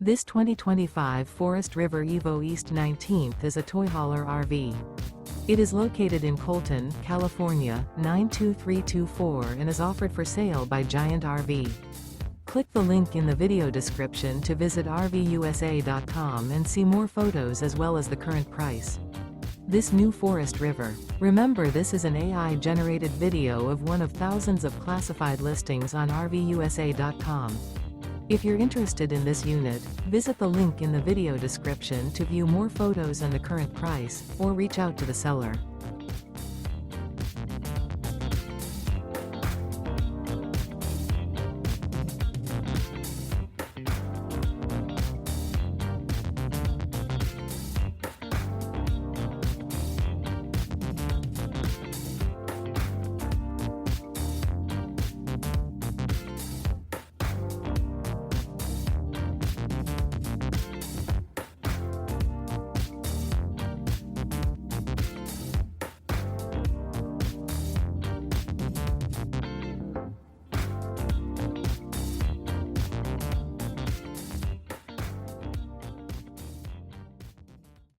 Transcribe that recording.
This 2025 Forest River EVO East 19th is a toy hauler RV. It is located in Colton, California, 92324 and is offered for sale by Giant RV. Click the link in the video description to visit RVUSA.com and see more photos as well as the current price. This new Forest River. Remember, this is an AI-generated video of one of thousands of classified listings on RVUSA.com. If you're interested in this unit, visit the link in the video description to view more photos and the current price, or reach out to the seller.